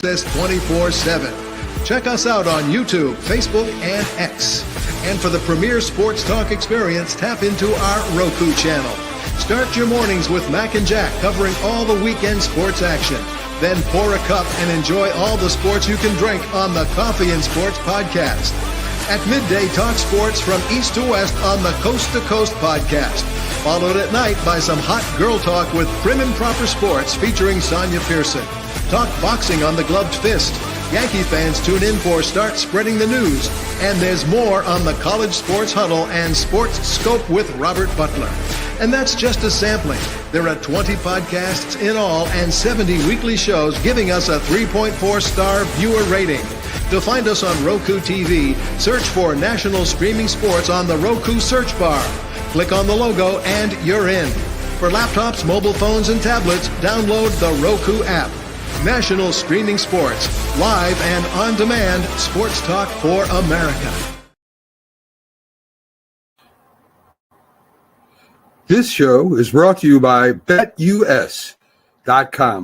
This 24/7. Check us out on YouTube, Facebook, and X. And for the premier sports talk experience, tap into our Roku channel. Start your mornings with Mac and Jack covering all the weekend sports action. Then pour a cup and enjoy all the sports you can drink on the Coffee and Sports podcast. At midday, talk sports from east to west on the Coast to Coast podcast. Followed at night by some hot girl talk with Prim and Proper Sports featuring Sonia Pearson. Talk boxing on the Gloved Fist. Yankee fans tune in for Start Spreading the News. And there's more on the College Sports Huddle and Sports Scope with Robert Butler. And that's just a sampling. There are 20 podcasts in all and 70 weekly shows giving us a 3.4-star viewer rating. To find us on Roku TV, search for National Streaming Sports on the Roku search bar. Click on the logo and you're in. For laptops, mobile phones, and tablets, download the Roku app. National Streaming Sports, live and on demand sports talk for America. This show is brought to you by BetUS.com.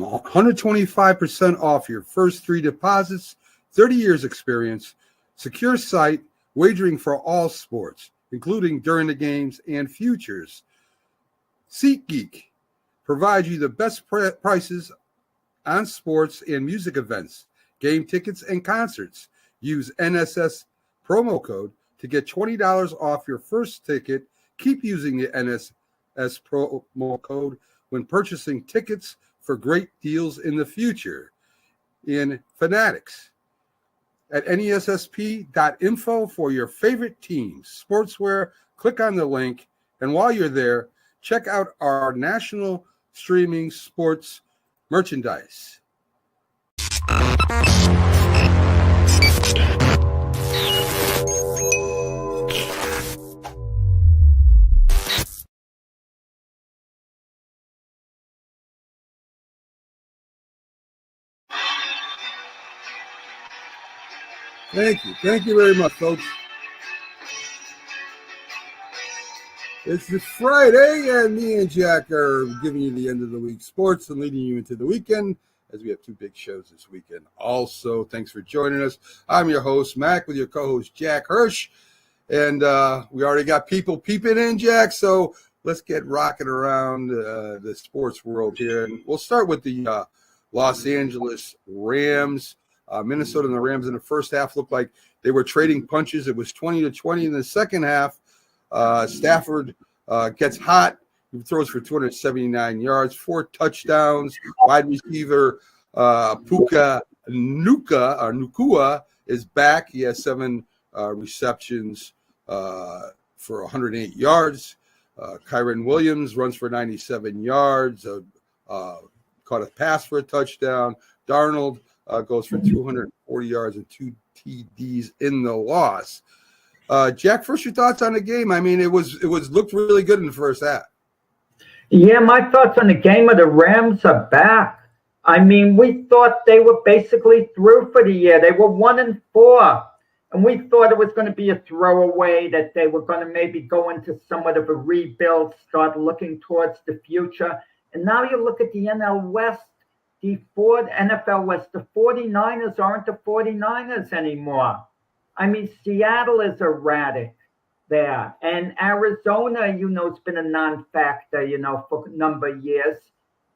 125% off your first 3 deposits, 30 years experience, secure site, wagering for all sports, including during the games and futures. SeatGeek provides you the best prices on sports and music events, game tickets, and concerts. Use NSS promo code to get $20 off your first ticket. Keep using the NSS promo code when purchasing tickets for great deals in the future. In Fanatics at nessp.info for your favorite teams, sportswear. Click on the link, and while you're there, check out our national streaming sports merchandise. Thank you. Thank you very much, folks. It's Friday, and me and Jack are giving you the end of the week sports and leading you into the weekend, as we have 2 big shows this weekend. Also, thanks for joining us. I'm your host, Mac, with your co-host, Jack Hirsch. And we already got people peeping in, Jack, so let's get rocking around the sports world here. And we'll start with the Los Angeles Rams. Minnesota and the Rams in the first half looked like they were trading punches. It was 20-20 in the second half. Stafford gets hot. He throws for 279 yards, 4 touchdowns. Wide receiver Puka Nukua is back. He has 7 receptions for 108 yards. Kyren Williams runs for 97 yards. Caught a pass for a touchdown. Darnold goes for 240 yards and 2 TDs in the loss. Jack, first your thoughts on the game. I mean, it looked really good in the first half. Yeah, my thoughts on the game are the Rams are back. I mean, we thought they were basically through for the year. They were 1-4, and we thought it was going to be a throwaway, that they were going to maybe go into somewhat of a rebuild, start looking towards the future. And now you look at the NFL West, the 49ers aren't the 49ers anymore. I mean, Seattle is erratic there. And Arizona, has been a non-factor, for a number of years.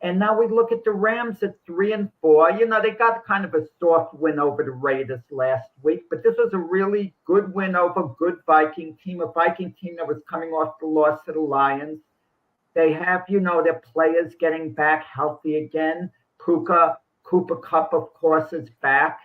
And now we look at the Rams at 3-4. They got kind of a soft win over the Raiders last week, but this was a really good win over a good Viking team, a Viking team that was coming off the loss to the Lions. They have, their players getting back healthy again. Cooper Kupp, of course, is back.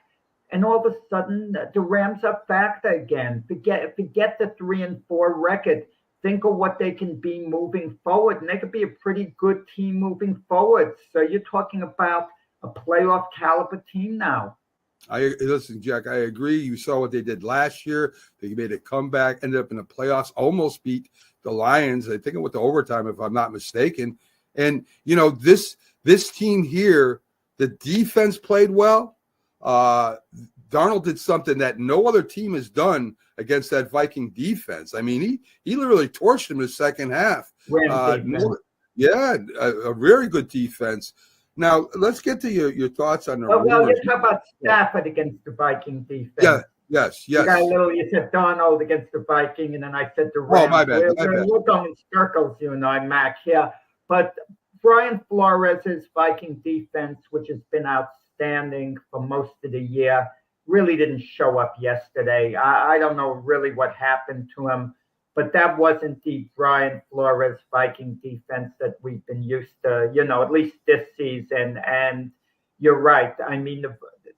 And all of a sudden, the Rams are back again. Forget the 3-4 record. Think of what they can be moving forward. And they could be a pretty good team moving forward. So you're talking about a playoff caliber team now. Listen, Jack, I agree. You saw what they did last year. They made a comeback, ended up in the playoffs, almost beat the Lions. I think it went to overtime, if I'm not mistaken. And, this team here, the defense played well. Darnold did something that no other team has done against that Viking defense. I mean, he literally torched him in the second half. A very good defense. Now let's get to your thoughts on the Well, rumors. you talk about Stafford against the Viking defense. Yeah. Yes. You got a little. You said Donald against the Viking, and then I said the Oh, Rams. my bad. We're going in circles, you and I, Mac. Yeah, but Brian Flores' Viking defense, which has been outstanding for most of the year, really didn't show up yesterday. I don't know really what happened to him, but that wasn't the Brian Flores Viking defense that we've been used to, at least this season. And you're right. I mean,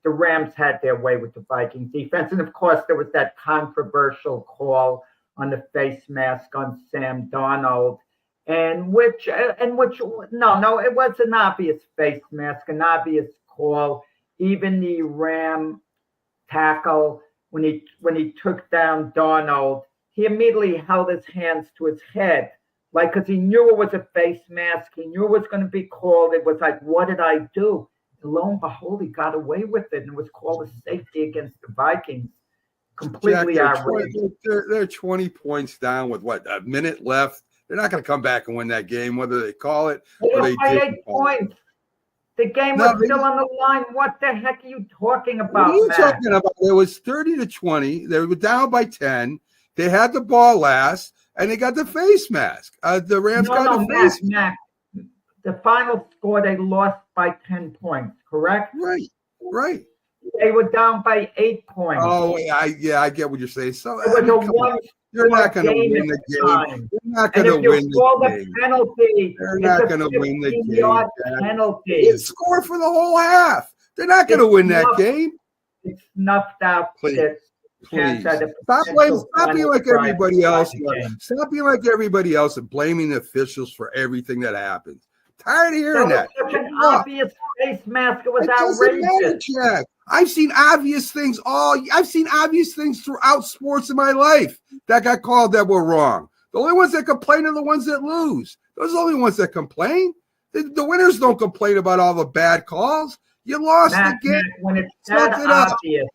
the Rams had their way with the Viking defense. And of course, there was that controversial call on the face mask on Sam Darnold. No, it was an obvious face mask, an obvious call. Even the Ram tackle, when he took down Darnold, he immediately held his hands to his head, because he knew it was a face mask. He knew it was going to be called. It was like, what did I do? And lo and behold, he got away with it, and it was called a safety against the Vikings. Completely outrageous. They're 20 points down with a minute left. They're not going to come back and win that game, whether they call it or they didn't. 8 points. The game was still on the line. What the heck are you talking about, What are you talking about? It was 30-20. They were down by 10. They had the ball last, and they got the face mask. The Rams got the face mask. The final score, they lost by 10 points, correct? Right. They were down by 8 points. Oh, I get what you're saying. So you're not going to win the game. You're not going to win the game. Penalty, they're not going to win the game. Penalty. It's score for the whole half. They're not going to win that game. It's snuffed out. Please. Stop being like everybody else. Stop being like everybody else and blaming the officials for everything that happens. Tired of hearing that. Such an obvious face mask. It was outrageous. Jack. I've seen obvious things throughout sports in my life that got called that were wrong. The only ones that complain are the ones that lose. Those are the only ones that complain. The winners don't complain about all the bad calls. You lost the game. When it's that obvious.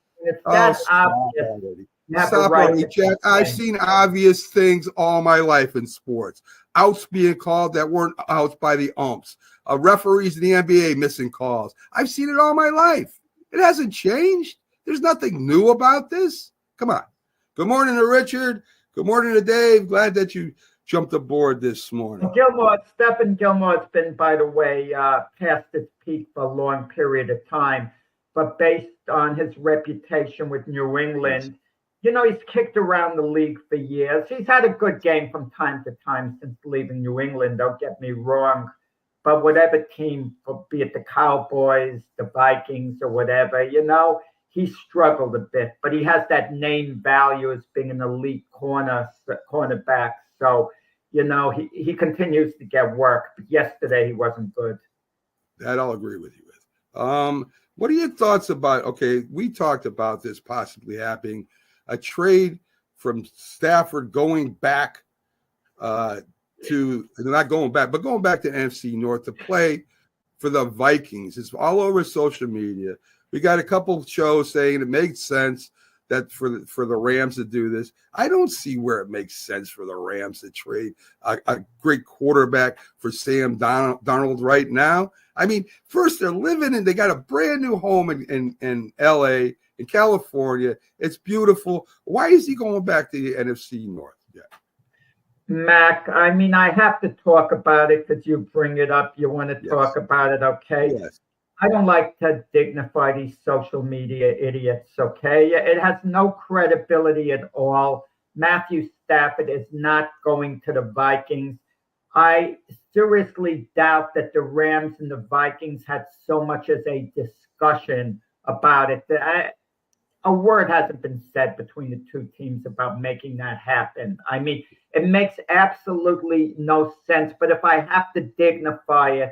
Stop already, Jack. I've seen obvious things all my life in sports. Outs being called that weren't outs by the umps. Referees in the NBA missing calls. I've seen it all my life. It hasn't changed. There's nothing new about this. Come on. Good morning to Richard. Good morning to Dave. Glad that you jumped aboard this morning. Stephen Gilmore's been, by the way, past his peak for a long period of time. But based on his reputation with New England, he's kicked around the league for years. He's had a good game from time to time since leaving New England, don't get me wrong. But whatever team, be it the Cowboys, the Vikings, or whatever, he struggled a bit. But he has that name value as being an elite cornerback. So, he continues to get work. But yesterday he wasn't good. That I'll agree with you with. What are your thoughts about, we talked about this possibly happening, a trade from Stafford going back going back to NFC North to play for the Vikings. It's all over social media. We got a couple shows saying it makes sense that for the Rams to do this. I don't see where it makes sense for the Rams to trade a great quarterback for Sam Darnold right now. I mean, first they're living and they got a brand new home in LA, in California. It's beautiful. Why is he going back to the NFC North? Yeah. Mac, I mean, I have to talk about it because you bring it up. You want to talk about it, okay? Yes. I don't like to dignify these social media idiots, okay? It has no credibility at all. Matthew Stafford is not going to the Vikings. I seriously doubt that the Rams and the Vikings had so much as a discussion about it. A word hasn't been said between the two teams about making that happen. I mean, it makes absolutely no sense. But if I have to dignify it,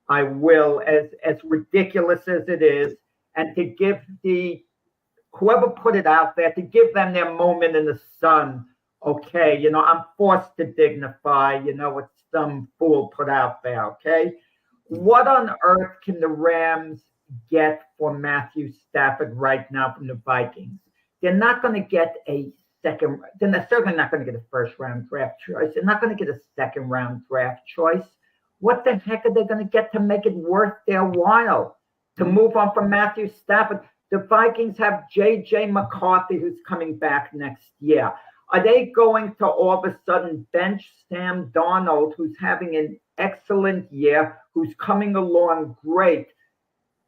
I will, as ridiculous as it is, and to give whoever put it out there, to give them their moment in the sun. Okay, I'm forced to dignify, what some fool put out there, okay? What on earth can the Rams get for Matthew Stafford right now from the Vikings? They're not going to get a second. They're certainly not going to get a first-round draft choice. They're not going to get a second-round draft choice. What the heck are they going to get to make it worth their while to move on from Matthew Stafford? The Vikings have J.J. McCarthy, who's coming back next year. Are they going to all of a sudden bench Sam Darnold, who's having an excellent year, who's coming along great,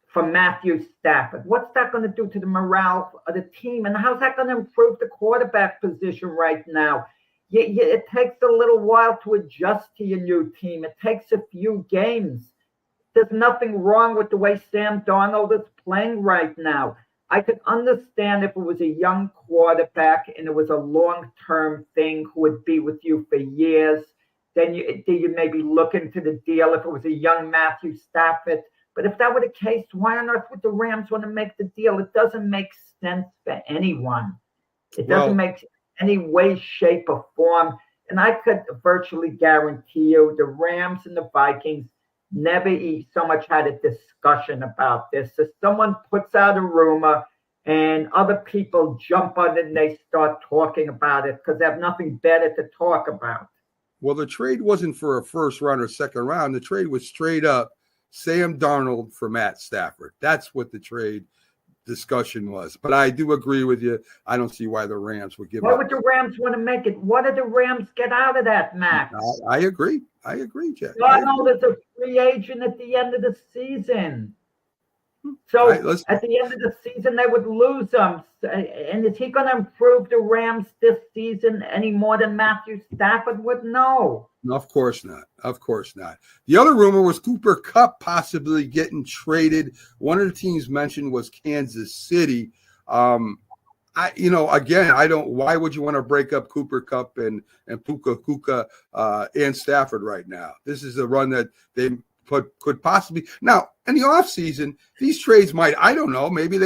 for Matthew Stafford? What's that going to do to the morale of the team? And how's that going to improve the quarterback position right now? It takes a little while to adjust to your new team. It takes a few games. There's nothing wrong with the way Sam Darnold is playing right now. I could understand if it was a young quarterback and it was a long-term thing who would be with you for years. Then you maybe look into the deal if it was a young Matthew Stafford. But if that were the case, why on earth would the Rams want to make the deal? It doesn't make sense for anyone. It doesn't make any way, shape, or form. And I could virtually guarantee you the Rams and the Vikings never so much had a discussion about this. So someone puts out a rumor and other people jump on it and they start talking about it because they have nothing better to talk about. Well, the trade wasn't for a first round or second round. The trade was straight up Sam Darnold for Matt Stafford. That's what the trade discussion was. But I do agree with you. I don't see why the Rams would give up. Why would the Rams want to make it? What did the Rams get out of that, Max? I agree. I agree, Jack. Darnold is a free agent at the end of the season. So at the end of the season, they would lose him. And is he going to improve the Rams this season any more than Matthew Stafford would? No. No, of course not. Of course not. The other rumor was Cooper Kupp possibly getting traded. One of the teams mentioned was Kansas City. I don't. Why would you want to break up Cooper Kupp and Puka Kuka and Stafford right now? This is a run that they could possibly now in the offseason, these trades might, I don't know, maybe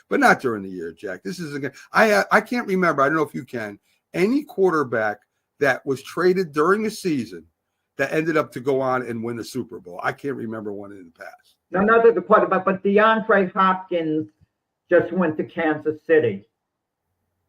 but not during the year, Jack. This is again, I can't remember. I don't know if you can, any quarterback that was traded during the season that ended up to go on and win the Super Bowl. I can't remember one in the past. No, not the quarterback, but DeAndre Hopkins just went to Kansas City.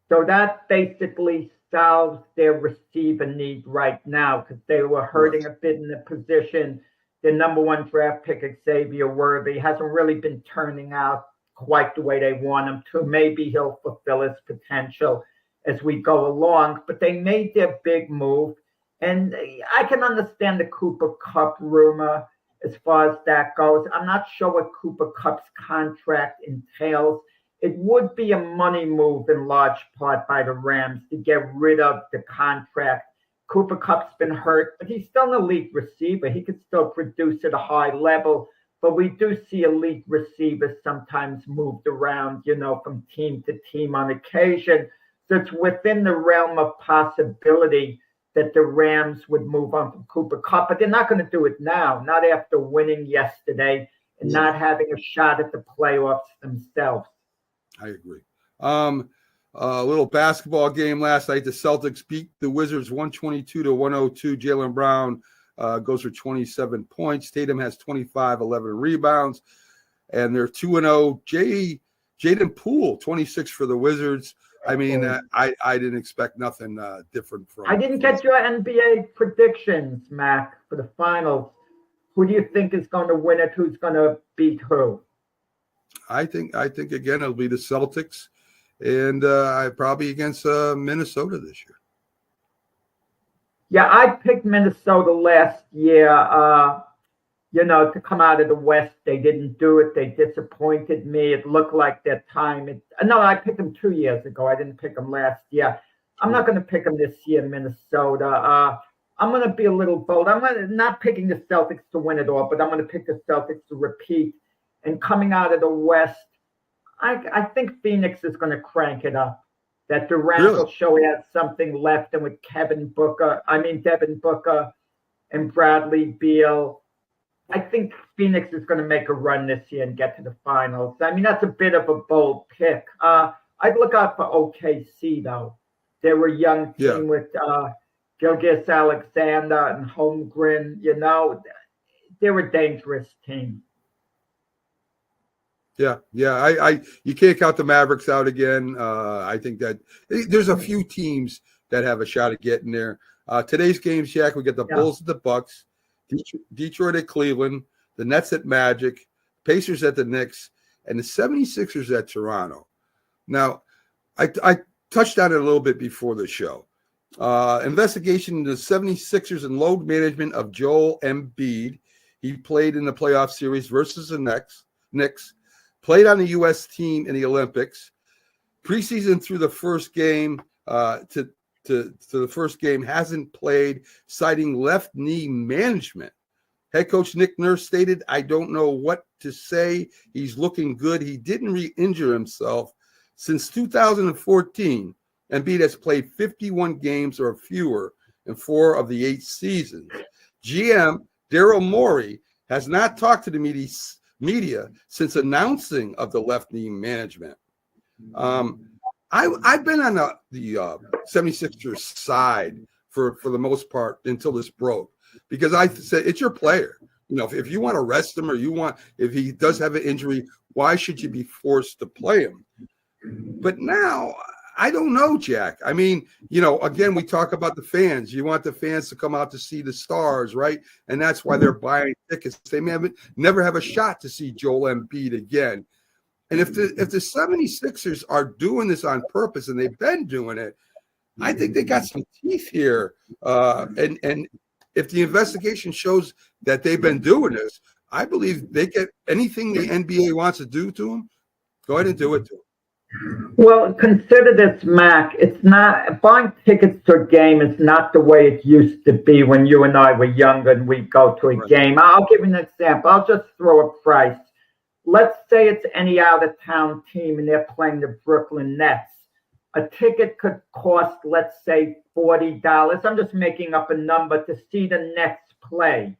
So that basically solves their receiver need right now because they were hurting a bit in the position. The number one draft pick, Xavier Worthy, hasn't really been turning out quite the way they want him to. Maybe he'll fulfill his potential as we go along, but they made their big move. And I can understand the Cooper Kupp rumor as far as that goes. I'm not sure what Cooper Kupp's contract entails. It would be a money move in large part by the Rams to get rid of the contract. Cooper Kupp's been hurt, but he's still an elite receiver. He could still produce at a high level, but we do see elite receivers sometimes moved around, from team to team on occasion. So it's within the realm of possibility that the Rams would move on from Cooper Kupp, but they're not going to do it now, not after winning yesterday and not having a shot at the playoffs themselves. I agree. A little basketball game last night. The Celtics beat the Wizards 122-102. Jaylen Brown goes for 27 points. Tatum has 25, 11 rebounds. And they're 2-0. Jaden Poole, 26 for the Wizards. I mean, I didn't expect nothing different from. I didn't get your NBA predictions, Mac, for the finals. Who do you think is going to win it? Who's going to beat who? I think again it'll be the Celtics, and I probably against Minnesota this year. Yeah, I picked Minnesota last year. To come out of the West, they didn't do it. They disappointed me. It looked like their time. I picked them 2 years ago. I didn't pick them last year. I'm not going to pick them this year, Minnesota. I'm going to be a little bold. I'm not picking the Celtics to win it all, but I'm going to pick the Celtics to repeat. And coming out of the West, I think Phoenix is going to crank it up. That the Rams will show he has something left. And with Devin Booker and Bradley Beal, I think Phoenix is going to make a run this year and get to the finals. I mean, that's a bit of a bold pick. I'd look out for OKC, though. They were a young team with Gilgeous Alexander and Holmgren. They're a dangerous team. Yeah. You can't count the Mavericks out again. I think that there's a few teams that have a shot at getting there. Today's games, Jack, we get the Bulls and the Bucks. Detroit at Cleveland, the Nets at Magic, Pacers at the Knicks, and the 76ers at Toronto. Now, I touched on it a little bit before the show. Investigation into the 76ers and load management of Joel Embiid. He played in the playoff series versus the Knicks, played on the U.S. team in the Olympics. Preseason through the first game to the first game hasn't played, citing left knee management. Head coach Nick Nurse stated, "I don't know what to say. He's looking good. He didn't re-injure himself. Since 2014, Embiid has played 51 games or fewer in 4 of the 8 seasons. GM Daryl Morey has not talked to the media since announcing of the left knee management." I've been on the 76ers side for the most part until this broke, because I said it's your player. You know, if you want to rest him, or if he does have an injury, why should you be forced to play him? But now, I don't know, Jack. I mean, you know, again, we talk about the fans. You want the fans to come out to see the stars, right? And that's why they're buying tickets. They never have a shot to see Joel Embiid again. And if the 76ers are doing this on purpose, and they've been doing it, I think they got some teeth here. And if the investigation shows that they've been doing this, I believe they get anything the NBA wants to do to them, go ahead and do it to them. Well, consider this, Mac. It's not buying tickets to a game is not the way it used to be when you and I were younger and we'd go to a game. I'll give you an example. I'll just throw a price. Let's say it's any out-of-town team and they're playing the Brooklyn Nets. A ticket could cost, let's say, $40. I'm just making up a number to see the Nets play.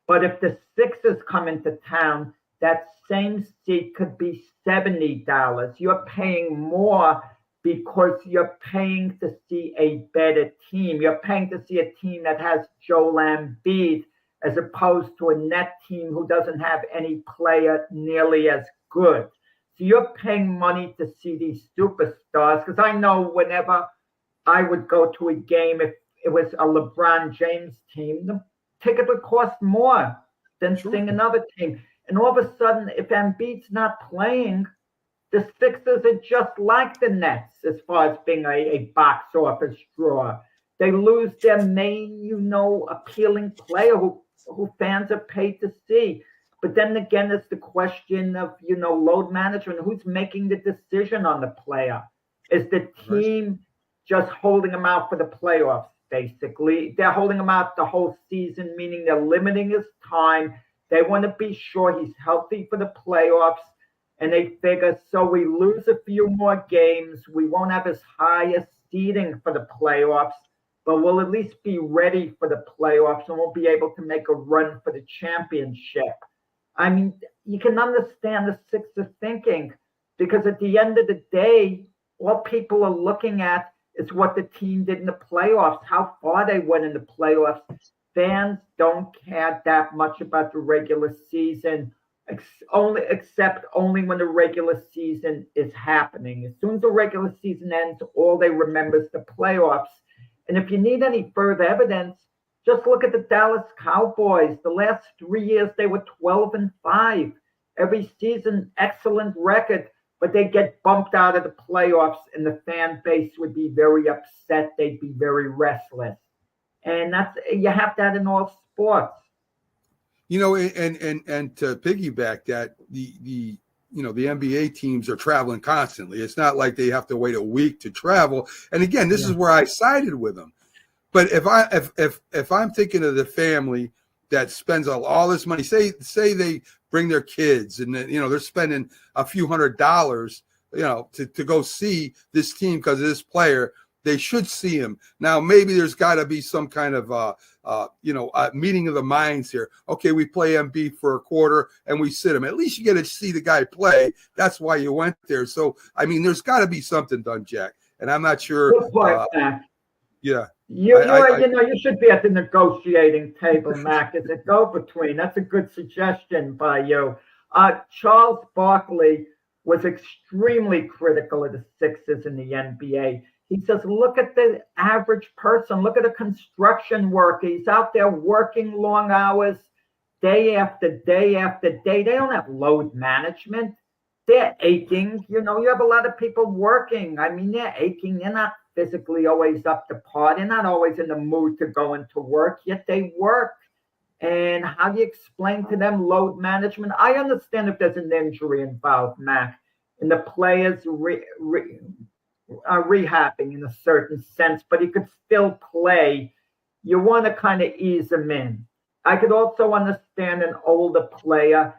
But if the Sixers come into town, that same seat could be $70. You're paying more because you're paying to see a better team. You're paying to see a team that has Joel Embiid, as opposed to a net team who doesn't have any player nearly as good. So you're paying money to see these superstars, because I know whenever I would go to a game, if it was a LeBron James team, the ticket would cost more than seeing another team. And all of a sudden, if Embiid's not playing, the Sixers are just like the Nets as far as being a box office draw. They lose their main, appealing player who fans are paid to see. But then again, it's the question of, load management. Who's making the decision on the player? Is the team just holding him out for the playoffs, basically? They're holding him out the whole season, meaning they're limiting his time. They want to be sure he's healthy for the playoffs. And they figure, so we lose a few more games, we won't have as high a seeding for the playoffs, but we'll at least be ready for the playoffs and we'll be able to make a run for the championship. I mean, you can understand the Sixers thinking, because at the end of the day, all people are looking at is what the team did in the playoffs, how far they went in the playoffs. Fans don't care that much about the regular season, except only when the regular season is happening. As soon as the regular season ends, all they remember is the playoffs. And if you need any further evidence, just look at the Dallas Cowboys. The last 3 years, they were 12-5. Every season, excellent record, but they get bumped out of the playoffs, and the fan base would be very upset. They'd be very restless. And you have that in all sports. And to piggyback that, the NBA teams are traveling constantly. It's not like they have to wait a week to travel. And again, this is where I sided with them. But if I'm thinking of the family that spends all this money, say they bring their kids and they're spending a few $100s, to go see this team because of this player. They should see him. Now, maybe there's got to be some kind of, meeting of the minds here. Okay, we play Embiid for a quarter and we sit him. At least you get to see the guy play. That's why you went there. So, I mean, there's got to be something done, Jack. And I'm not sure. Good point, Mac. Yeah. You should be at the negotiating table, Mac, as a go-between. That's a good suggestion by you. Charles Barkley was extremely critical of the Sixers in the NBA. He says, look at the average person. Look at a construction worker. He's out there working long hours, day after day after day. They don't have load management. They're aching. You have a lot of people working. I mean, they're aching. They're not physically always up to par. They're not always in the mood to go into work, yet they work. And how do you explain to them load management? I understand if there's an injury involved, Mac, and the players are rehabbing in a certain sense, but he could still play. You want to kind of ease him in. I could also understand an older player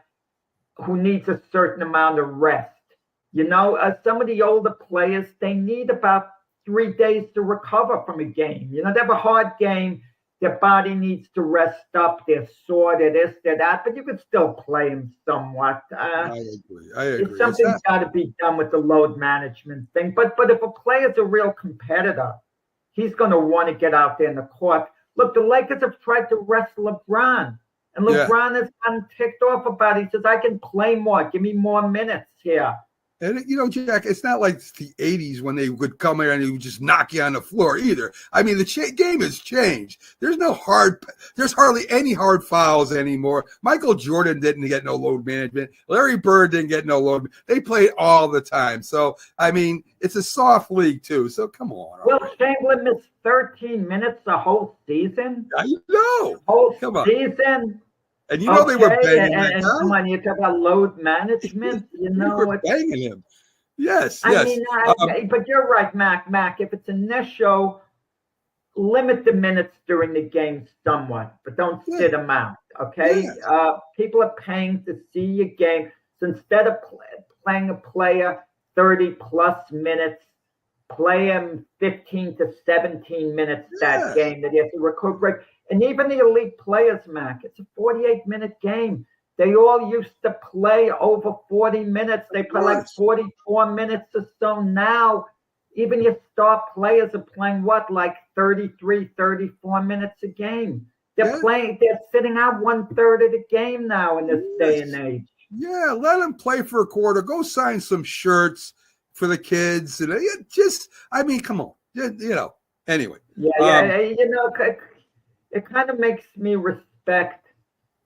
who needs a certain amount of rest. Some of the older players, they need about 3 days to recover from a game. They have a hard game. Their body needs to rest up. They're sore, they're this, they're that, but you could still play them somewhat. I agree. Something's got to be done with the load management thing. But if a player's a real competitor, he's going to want to get out there in the court. Look, the Lakers have tried to rest LeBron, and LeBron has gotten ticked off about it. He says, I can play more. Give me more minutes here. And, Jack, it's not like the 80s when they would come in and he would just knock you on the floor either. I mean, the game has changed. There's hardly any hard fouls anymore. Michael Jordan didn't get no load management. Larry Bird didn't get no load. They played all the time. So, I mean, it's a soft league, too. So, come on. Will Chamberlain missed 13 minutes the whole season? I know. Whole season? And they were banging that guy. Come on, you talk about load management. They were banging him. Yes. I mean, but you're right, Mac. If it's an issue, limit the minutes during the game somewhat, but don't sit them out. Okay. Yeah. People are paying to see your game. So instead of playing a player 30 plus minutes, play him 15 to 17 minutes that game that he has to recuperate. And even the elite players, Mac, it's a 48-minute game. They all used to play over 40 minutes. They play like 44 minutes or so now. Even your star players are playing like 33, 34 minutes a game. They're sitting out 1/3 of the game now in this day and age. Yeah, let them play for a quarter. Go sign some shirts for the kids. And come on. Anyway. It kind of makes me respect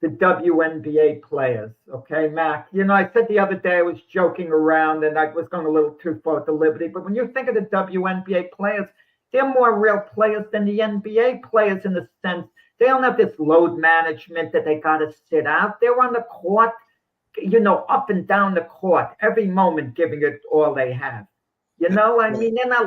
the WNBA players, okay, Mac? I said the other day I was joking around and I was going a little too far with the liberty, but when you think of the WNBA players, they're more real players than the NBA players in the sense they don't have this load management that they got to sit out. They're on the court, up and down the court, every moment giving it all they have. They're not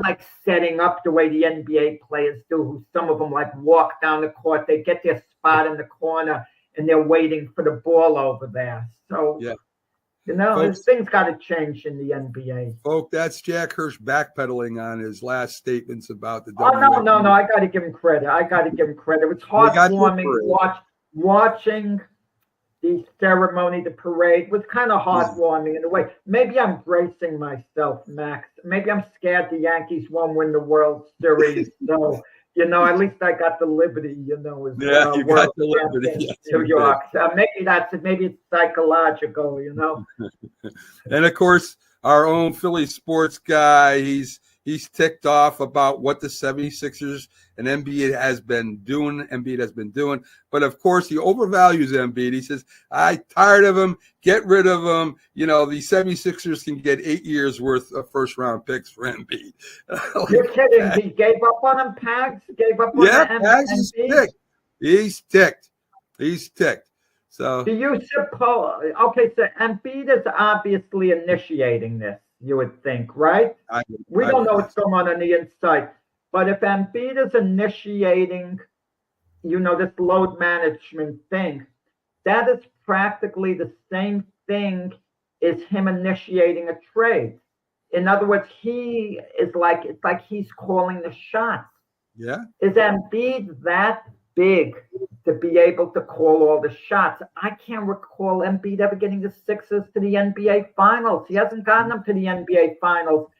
like setting up the way the NBA players do, who some of them like walk down the court. They get their spot in the corner and they're waiting for the ball over there. So, folks, things got to change in the NBA. Folks, that's Jack Hirsch backpedaling on his last statements about the WNBA. No. I got to give him credit. It's heartwarming watching the ceremony, the parade was kind of heartwarming in a way. Maybe I'm bracing myself, Max. Maybe I'm scared the Yankees won't win the World Series. So, at least I got the liberty, you got the liberty. Yes, New York. Maybe it's psychological, And of course, our own Philly sports guy, he's ticked off about what the 76ers and Embiid has been doing. But of course, he overvalues Embiid. He says, I'm tired of him. Get rid of him. The 76ers can get 8 years worth of first-round picks for Embiid. You're kidding. He gave up on him, Pags? Gave up on Pags is ticked. He's ticked. So do you suppose – okay, so Embiid is obviously initiating this, you would think, right? We don't know what's going on the inside. But if Embiid is initiating, this load management thing, that is practically the same thing as him initiating a trade. In other words, it's like he's calling the shots. Yeah. Is Embiid that big to be able to call all the shots? I can't recall Embiid ever getting the Sixers to the NBA Finals. He hasn't gotten them to the NBA Finals.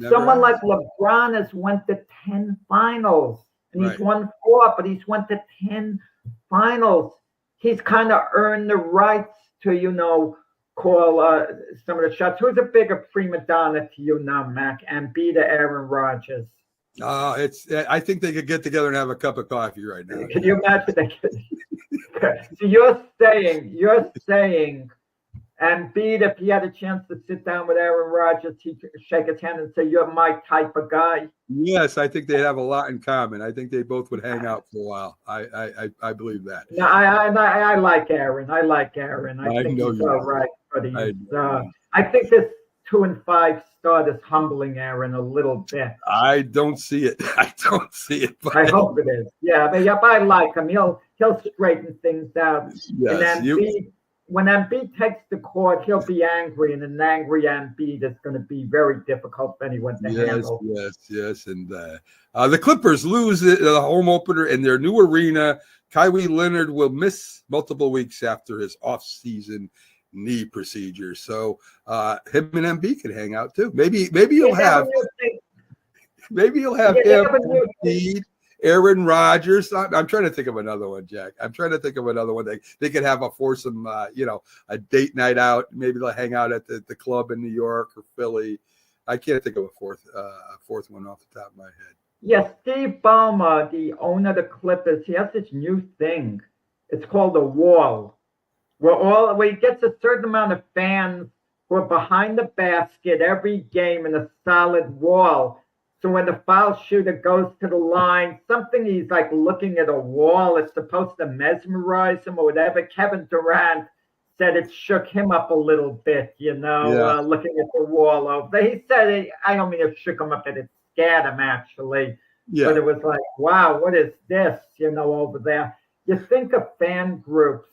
Someone like LeBron has went to 10 finals, and he's won 4, but he's went to 10 finals. He's kind of earned the rights to, call some of the shots. Who's a bigger prima donna to you now, Mac? Embiid or Aaron Rodgers? I think they could get together and have a cup of coffee right now. Can you imagine that? So you're saying, Embiid, if he had a chance to sit down with Aaron Rodgers, he'd shake his hand and say, "You're my type of guy." Yes, I think they'd have a lot in common. I think they both would hang out for a while. I believe that. No, I like Aaron. I like Aaron. I think know he's you all do. right, but I think this 2-5 start is humbling Aaron a little bit. I don't see it. I don't see it. I hope it is. Yeah, but I like him. He'll straighten things out. Yes, and then when Embiid takes the court, he'll be angry, and an angry Embiid is going to be very difficult for anyone to handle. Yes. And the Clippers lose the home opener in their new arena. Kawhi Leonard will miss multiple weeks after his off-season knee procedure. So him and Embiid can hang out too. Maybe you'll have him, Embiid, Aaron Rodgers. I'm trying to think of another one, Jack. I'm trying to think of another one. They could have a foursome, a date night out. Maybe they'll hang out at the club in New York or Philly. I can't think of a fourth one off the top of my head. Yeah, Steve Ballmer, the owner of the Clippers, he has this new thing. It's called a wall. Where he gets a certain amount of fans who are behind the basket every game in a solid wall. So when the foul shooter goes to the line, he's like looking at a wall. It's supposed to mesmerize him or whatever. Kevin Durant said it shook him up a little bit, looking at the wall over there. He said, I don't mean it shook him up, that it scared him actually. Yeah. But it was like, wow, what is this, over there? You think of fan groups.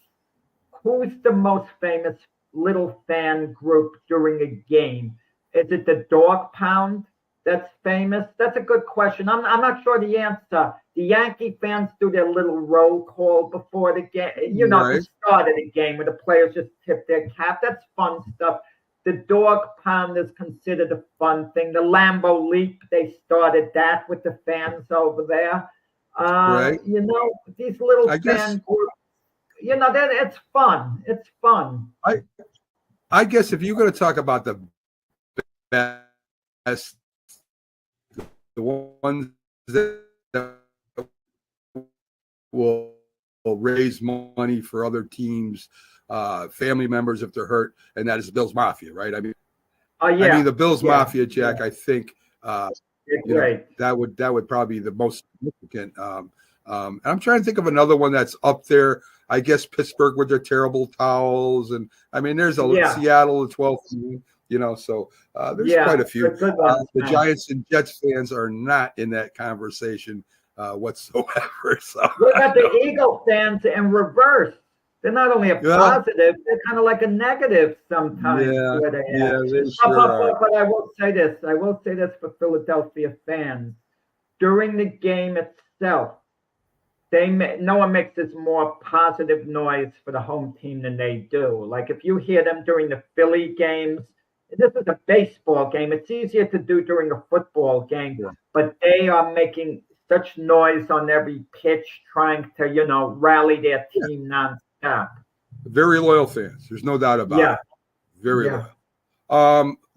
Who's the most famous little fan group during a game? Is it the Dog Pound that's famous? That's a good question. I'm not sure the answer. The Yankee fans do their little roll call before the game, the start of the game where the players just tip their cap. That's fun stuff. The Dog Pound is considered a fun thing. The Lambeau Leap, they started that with the fans over there. These little fan groups. It's fun. It's fun. I guess if you're going to talk about the best, the ones that will raise money for other teams, family members if they're hurt, and that is the Bills Mafia, right? I mean, the Bills Mafia, Jack. I think that would probably be the most significant. And I'm trying to think of another one that's up there. I guess Pittsburgh with their terrible towels, and I mean, there's Seattle, the 12th team, so there's quite a few. The Giants and Jets fans are not in that conversation whatsoever. So what about the Eagle fans in reverse? They're not only a positive, they're kind of like a negative sometimes. But I will say this. For Philadelphia fans. During the game itself, no one makes this more positive noise for the home team than they do. Like if you hear them during the Philly games, this is a baseball game. It's easier to do during a football game, but they are making such noise on every pitch, trying to, rally their team nonstop. Very loyal fans. There's no doubt about it. Very loyal.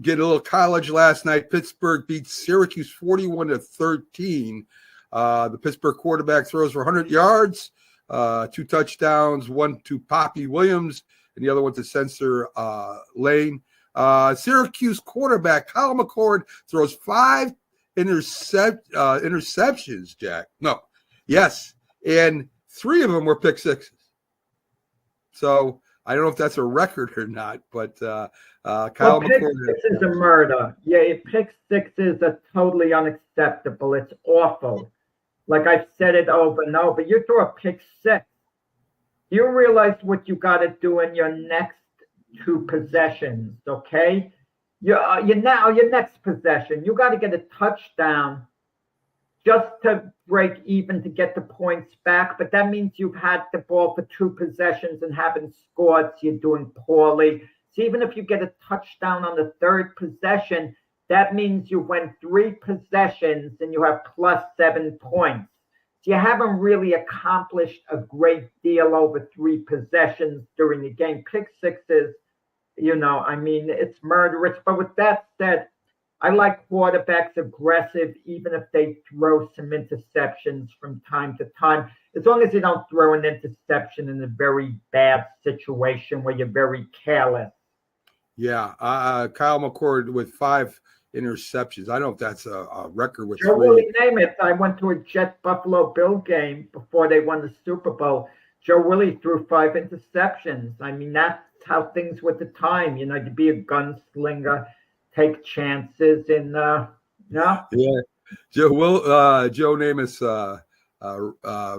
Get a little college last night. Pittsburgh beat Syracuse 41-13. The Pittsburgh quarterback throws for 100 yards, 2 touchdowns, one to Poppy Williams, and the other one to Sensor Lane. Syracuse quarterback Kyle McCord throws 5 interceptions, Jack. No. Yes. And 3 of them were pick sixes. So I don't know if that's a record or not, but Kyle McCord. Pick six is a murder. Yeah, pick sixes are totally unacceptable. It's awful. Like I've said it over and over. You throw a pick six. You realize what you got to do in your next 2 possessions, okay? Your next possession, you got to get a touchdown just to break even to get the points back. But that means you've had the ball for 2 possessions and haven't scored, so you're doing poorly. So even if you get a touchdown on the 3rd possession, that means you went 3 possessions and you have plus 7 points. So you haven't really accomplished a great deal over 3 possessions during the game. Pick sixes, it's murderous. But with that said, I like quarterbacks aggressive, even if they throw some interceptions from time to time, as long as you don't throw an interception in a very bad situation where you're very careless. Yeah, Kyle McCord with 5 interceptions. I don't know if that's a record with Joe 3. Willie Namath, I went to a Jet Buffalo Bill game before they won the Super Bowl. Joe Willie threw 5 interceptions. I mean, that's how things were at the time. You know, to be a gunslinger, take chances, and yeah. Joe Namath's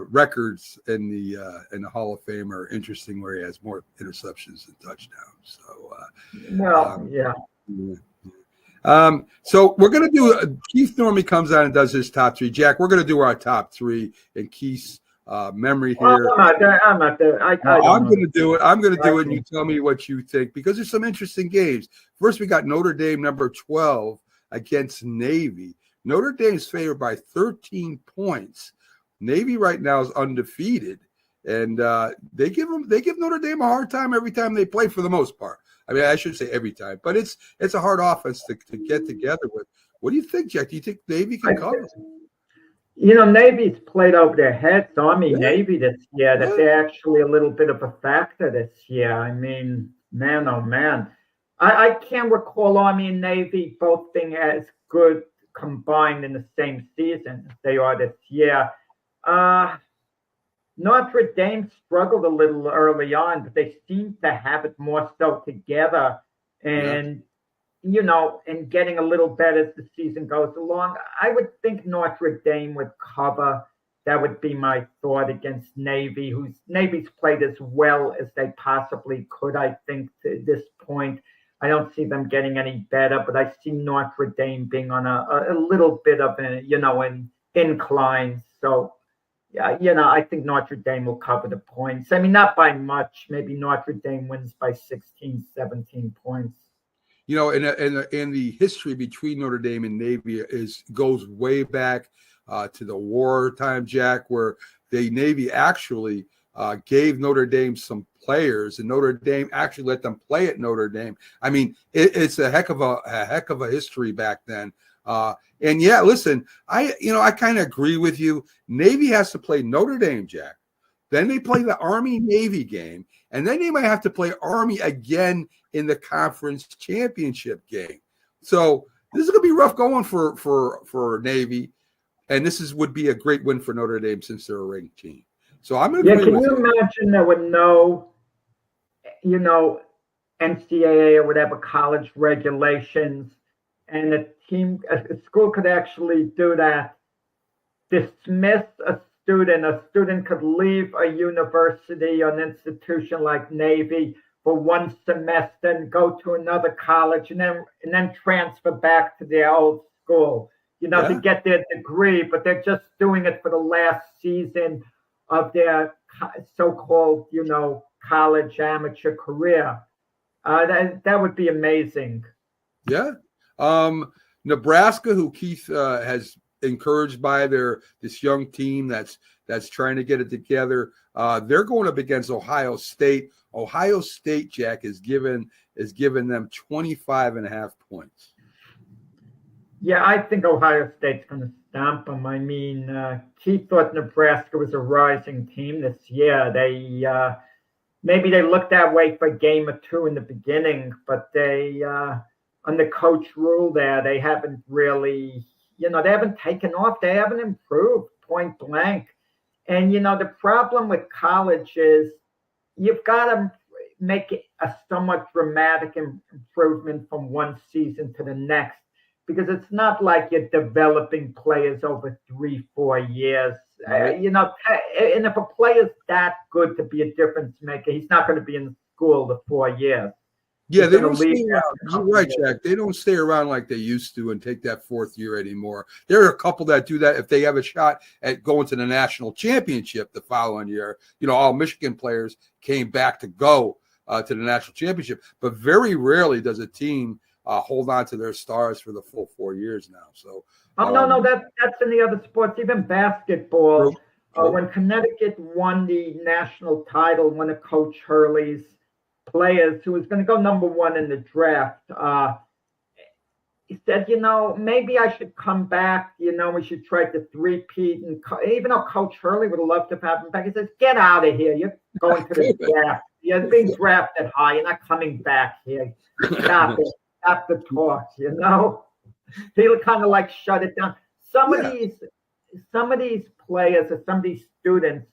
records in the Hall of Fame are interesting, where he has more interceptions than touchdowns. So, Yeah. So we're gonna do. Keith normally comes on and does his top 3. Jack, we're gonna do our top 3 in Keith's memory here. Well, I'm not there. I'm gonna do it. I'm gonna do it, and you tell me what you think, because there's some interesting games. First, we got Notre Dame number 12 against Navy. Notre Dame's favored by 13 points. Navy right now is undefeated, and they give Notre Dame a hard time every time they play, for the most part. I mean, I should say every time, but it's a hard offense to get together with. What do you think, Jack? Do you think Navy can cover? You know, Navy's played over their heads. Army, Navy this year, that they're actually a little bit of a factor this year. I mean, man, oh man. I can't recall Army and Navy both being as good combined in the same season as they are this year. Notre Dame struggled a little early on, but they seem to have it more so together, and you know, and getting a little better as the season goes along. I would think Notre Dame would cover. That would be my thought against Navy, Navy's played as well as they possibly could, I think, to this point. I don't see them getting any better, but I see Notre Dame being on a little bit of an incline. So, yeah, you know, I think Notre Dame will cover the points. I mean, not by much. Maybe Notre Dame wins by 16, 17 points. You know, in the history between Notre Dame and Navy goes way back to the wartime, Jack, where the Navy actually gave Notre Dame some players, and Notre Dame actually let them play at Notre Dame. I mean, it's a heck of a history back then. And yeah, listen, I kind of agree with you. Navy has to play Notre Dame, Jack. Then they play the Army-Navy game, and then they might have to play Army again in the conference championship game. So this is going to be rough going for Navy, and would be a great win for Notre Dame since they're a ranked team. So I'm going to agree with you. Can you imagine there were no, you know, NCAA or whatever college regulations, and a school could actually do that, dismiss a student could leave a university or an institution like Navy for one semester and go to another college, and then transfer back to their old school, you know, to get their degree, but they're just doing it for the last season of their so-called, you know, college amateur career. That would be amazing. Yeah. Nebraska, who Keith has encouraged by this young team that's trying to get it together. They're going up against Ohio State. Ohio State, Jack, is given them 25.5 points. Yeah, I think Ohio State's going to stomp them. I mean, Keith thought Nebraska was a rising team this year. They maybe they looked that way for a game or two in the beginning, but they under Coach Rule there, they haven't really, you know, they haven't taken off. They haven't improved, point blank. And, you know, the problem with college is you've got to make it a somewhat dramatic improvement from one season to the next, because it's not like you're developing players over 3-4 years. You know, and if a player's that good to be a difference maker, he's not going to be in school the 4 years. Yeah, they don't stay around. You're right, Jack. They don't stay around like they used to and take that 4th year anymore. There are a couple that do that if they have a shot at going to the national championship the following year. You know, all Michigan players came back to go to the national championship, but very rarely does a team hold on to their stars for the full 4 years now. So, no, that's in the other sports, even basketball. True. When Connecticut won the national title, one of Coach Hurley's players, who was going to go number 1 in the draft, he said, maybe I should come back. We should try to three-peat. And even though Coach Hurley would have loved to have him back, he says, get out of here. You're going to the draft. You're being drafted high. You're not coming back here. Stop it. Stop the talk, He kind of like shut it down. Some of these players or some of these students,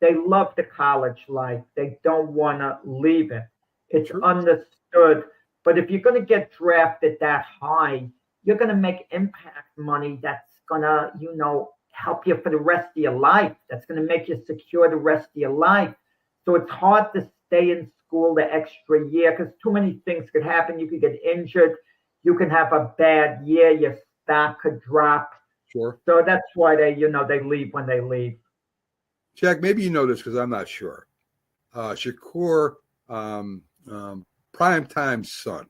they love the college life. They don't want to leave it. It's understood. But if you're going to get drafted that high, you're going to make impact money that's going to, help you for the rest of your life. That's going to make you secure the rest of your life. So it's hard to stay in school the extra year because too many things could happen. You could get injured. You can have a bad year. Your stock could drop. Sure. So that's why they leave when they leave. Jack, maybe you know this because I'm not sure. Shakur, Primetime's son.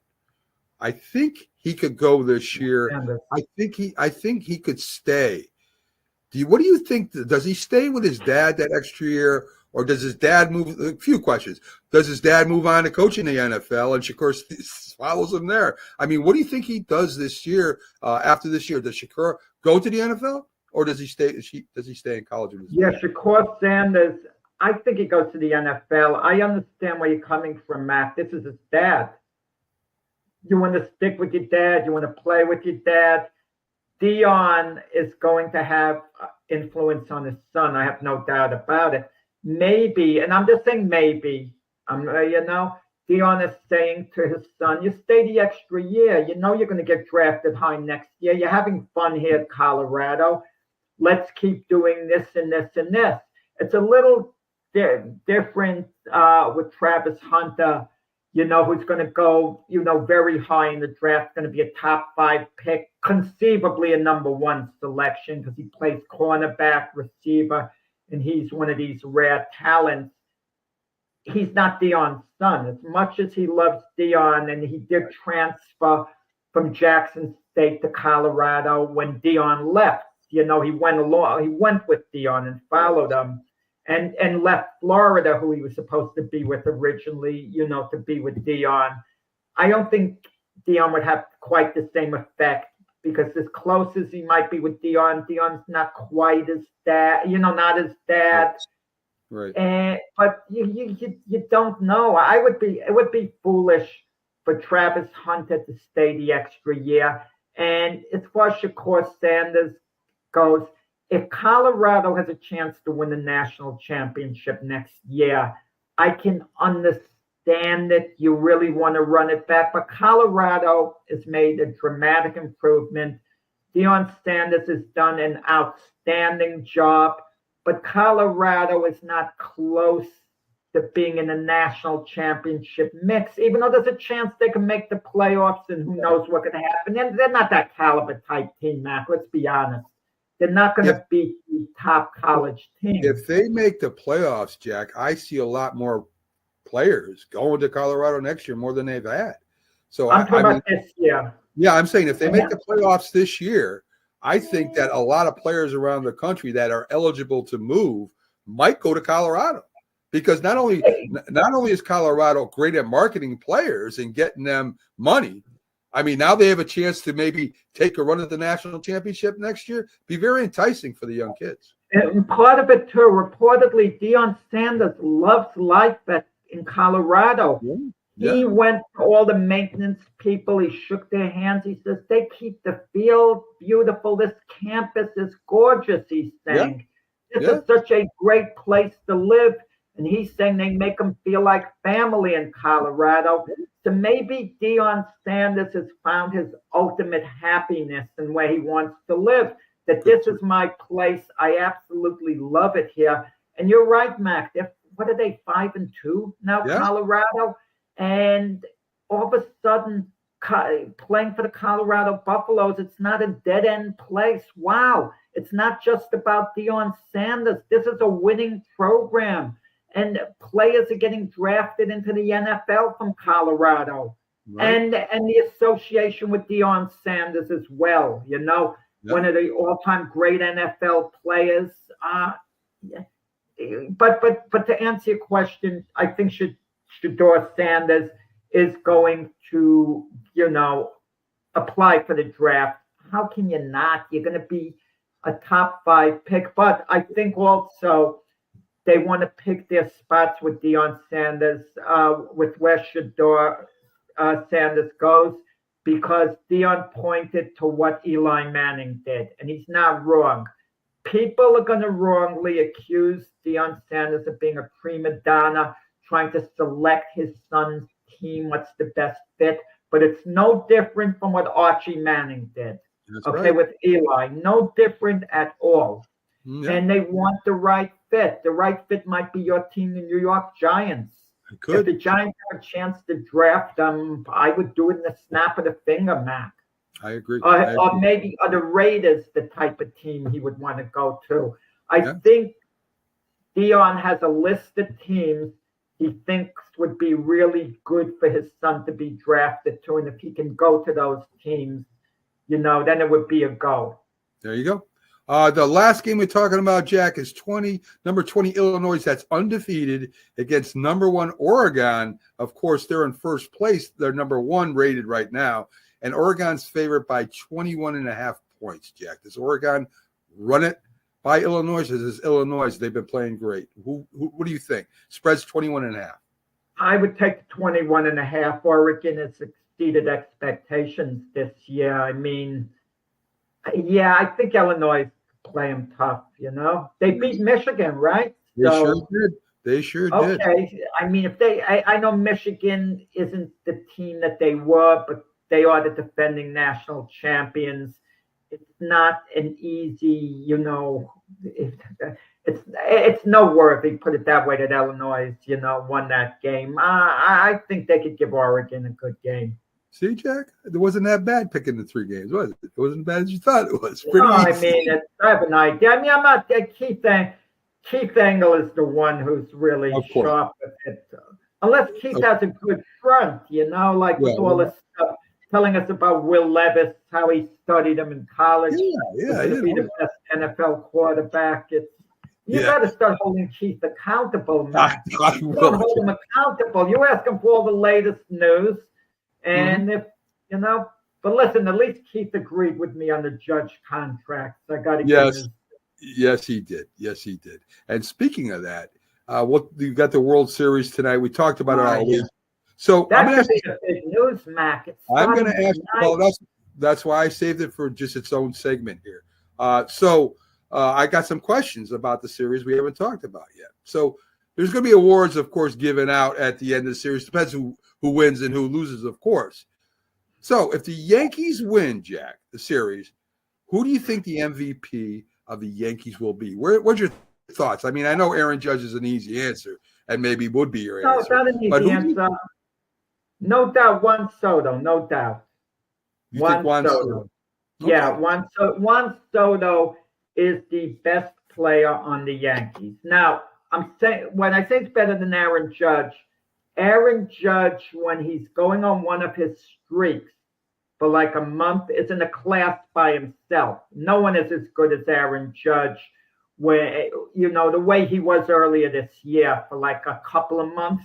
I think he could go this year. I think he could stay. What do you think? Does he stay with his dad that extra year, or does his dad move? A few questions. Does his dad move on to coaching the NFL, and Shakur follows him there? I mean, what do you think he does this year? After this year, does Shakur go to the NFL, or does he stay? Does he stay in college? Shakur Sanders. I think he goes to the NFL. I understand where you're coming from, Matt. This is his dad. You want to stick with your dad. You want to play with your dad. Dion is going to have influence on his son. I have no doubt about it. Maybe, and I'm just saying maybe, Dion is saying to his son, you stay the extra year. You're going to get drafted high next year. You're having fun here at Colorado. Let's keep doing this and this and this. It's a little different with Travis Hunter, who's going to go, very high in the draft, going to be a top 5 pick, conceivably a number 1 selection because he plays cornerback, receiver, and he's one of these rare talents. He's not Dion's son. As much as he loves Dion, and he did transfer from Jackson State to Colorado when Dion left. He went with Dion and followed him. And left Florida, who he was supposed to be with originally, to be with Dion. I don't think Dion would have quite the same effect because as close as he might be with Dion, Dion's not quite his dad, not his dad. Right. But you don't know. It would be foolish for Travis Hunter to stay the extra year. And as far as Shakur Sanders goes, if Colorado has a chance to win the national championship next year, I can understand that you really want to run it back. But Colorado has made a dramatic improvement. Deion Sanders has done an outstanding job, but Colorado is not close to being in the national championship mix, even though there's a chance they can make the playoffs and who knows what could happen. And they're not that caliber type team, Mac. Let's be honest. They're not going to beat the top college teams. If they make the playoffs, Jack, I see a lot more players going to Colorado next year more than they've had. So I'm talking about this year. Yeah, I'm saying if they make the playoffs this year, I think that a lot of players around the country that are eligible to move might go to Colorado. Because not only is Colorado great at marketing players and getting them money, I mean, now they have a chance to maybe take a run at the national championship next year. Be very enticing for the young kids. And part of it, too, reportedly, Deion Sanders loves life in Colorado. Yeah. He went to all the maintenance people. He shook their hands. He says, they keep the field beautiful. This campus is gorgeous, he's saying. This is such a great place to live. And he's saying they make him feel like family in Colorado. So maybe Deion Sanders has found his ultimate happiness in where he wants to live. That this is my place. I absolutely love it here. And you're right, Mac. What are they, 5-2 now, Colorado? And all of a sudden, playing for the Colorado Buffaloes, it's not a dead-end place. Wow. It's not just about Deion Sanders. This is a winning program. And players are getting drafted into the NFL from Colorado. Right. And the association with Deion Sanders as well, one of the all-time great NFL players. But to answer your question, I think Shedeur Sanders is going to, apply for the draft. How can you not? You're going to be a top 5 pick. But I think also they want to pick their spots with Deion Sanders, with where Shador Sanders goes, because Deion pointed to what Eli Manning did, and he's not wrong. People are going to wrongly accuse Deion Sanders of being a prima donna, trying to select his son's team, what's the best fit. But it's no different from what Archie Manning did. That's okay, right. with Eli. No different at all. Yeah. And they want the right fit. The right fit might be your team, the New York Giants. It could. If the Giants have a chance to draft them, I would do it in the snap of the finger, Mac. I agree. Or maybe are the Raiders the type of team he would want to go to. I think Deion has a list of teams he thinks would be really good for his son to be drafted to. And if he can go to those teams, then it would be a go. There you go. The last game we're talking about, Jack, is number 20 Illinois. That's undefeated against number 1 Oregon. Of course, they're in first place. They're number 1 rated right now. And Oregon's favored by 21.5 points, Jack. Does Oregon run it by Illinois? This is Illinois. They've been playing great. What do you think? Spread's 21.5. I would take the 21.5. Oregon has exceeded expectations this year. I mean, I think Illinois play them tough, They beat Michigan, right? They sure did. They sure did. Okay. I mean, I know Michigan isn't the team that they were, but they are the defending national champions. It's not an easy, it's noteworthy, put it that way, that Illinois, won that game. I think they could give Oregon a good game. See, Jack, it wasn't that bad picking the 3 games, was it? It wasn't as bad as you thought it was. Pretty easy. I have an idea. I mean, I'm not Keith Engel is the one who's really sharp with it. Unless Keith has a good front, with all this stuff, telling us about Will Levis, how he studied him in college. To be the best NFL quarterback. You got to start holding Keith accountable, man. You don't hold him accountable. You ask him for all the latest news. And but listen, at least Keith agreed with me on the Judge contracts. I got to give him. Yes, he did. Yes, he did. And speaking of that, you got the World Series tonight. We talked about it all week. So that's going to be the big news, Mac. I'm going to ask. Well, that's why I saved it for just its own segment here. I got some questions about the series we haven't talked about yet. So there's going to be awards, of course, given out at the end of the series. Depends who wins and who loses, of course. So if the Yankees win, Jack, the series, who do you think the MVP of the Yankees will be? What's your thoughts? I mean, I know Aaron Judge is an easy answer and maybe would be your answer. No, not an easy answer. No doubt, Juan Soto, no doubt. You think Juan Soto? Okay. Yeah, Juan Soto is the best player on the Yankees. Now, I'm saying, when I say it's better than Aaron Judge, when he's going on one of his streaks for like a month, is in a class by himself. No one is as good as Aaron Judge, where, the way he was earlier this year for like a couple of months.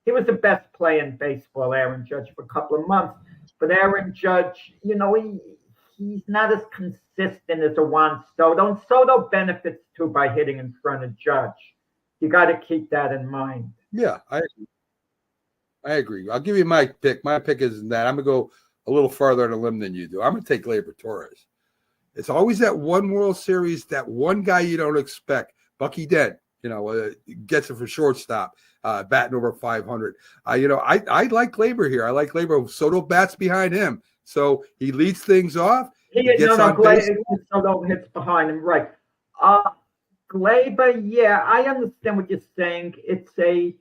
He was the best player in baseball, Aaron Judge, for a couple of months. But Aaron Judge, he's not as consistent as a Juan Soto. And Soto benefits, too, by hitting in front of Judge. You got to keep that in mind. Yeah, I agree. I'll give you my pick. My pick isn't that. I'm going to go a little farther on a limb than you do. I'm going to take Gleyber Torres. It's always that one World Series, that one guy you don't expect. Bucky Dent, gets it for shortstop, batting over 500. I like Gleyber here. I like Gleyber. Soto bats behind him. So he leads things off. Soto hits behind him, right. Gleyber, yeah, I understand what you're saying. It's a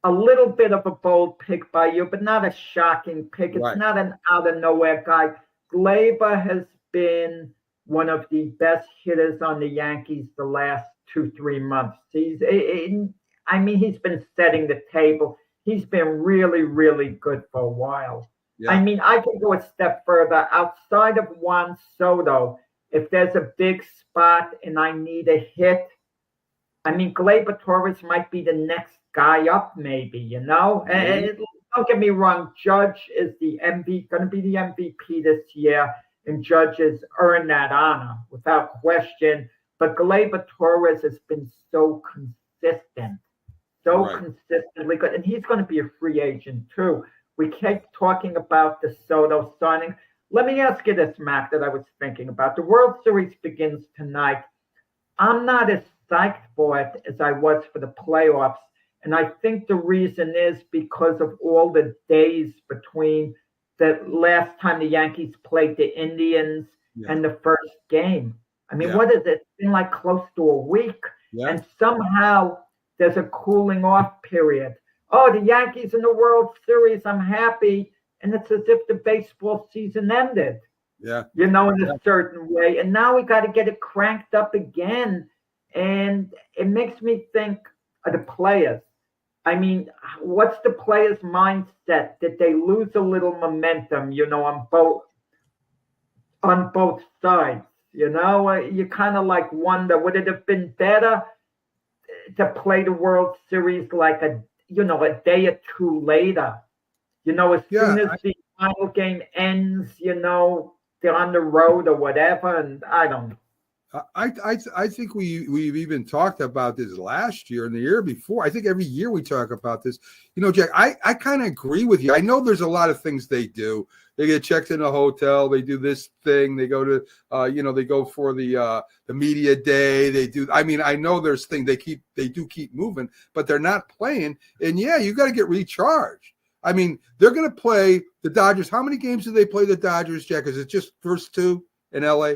little bit of a bold pick by you, but not a shocking pick. It's not an out-of-nowhere guy. Gleyber has been one of the best hitters on the Yankees the last 2-3 months. He's been setting the table. He's been really, really good for a while. Yeah. I mean, I can go a step further. Outside of Juan Soto, if there's a big spot and I need a hit, Gleyber Torres might be the next guy up, maybe, And no don't get me wrong. Judge is going to be the MVP this year, and Judge has earned that honor without question. But Gleyber Torres has been so consistent, consistently good, and he's going to be a free agent too. We keep talking about the Soto signing. Let me ask you this, Mac, that I was thinking about. The World Series begins tonight. I'm not as psyched for it as I was for the playoffs. And I think the reason is because of all the days between the last time the Yankees played the Indians and the first game. I mean, what is it? It's been like close to a week. Yeah. And somehow there's a cooling off period. Oh, the Yankees in the World Series, I'm happy. And it's as if the baseball season ended. Yeah. You know, in a certain way. And now we got to get it cranked up again. And it makes me think of the players. I mean, what's the players' mindset? Did they lose a little momentum, you know, on both sides? You know, you kind of like wonder, would it have been better to play the World Series like a day or two later? You know, as soon as the final game ends, you know, they're on the road or whatever, and I don't know. I think we've even talked about this last year and the year before. I think every year we talk about this. You know, Jack, I kind of agree with you. I know there's a lot of things they do. They get checked in a hotel. They do this thing. They go to, they go for the media day. They do. I mean, I know there's things they do keep moving, but they're not playing. And you got to get recharged. I mean, they're going to play the Dodgers. How many games do they play the Dodgers, Jack? Is it just first two in LA?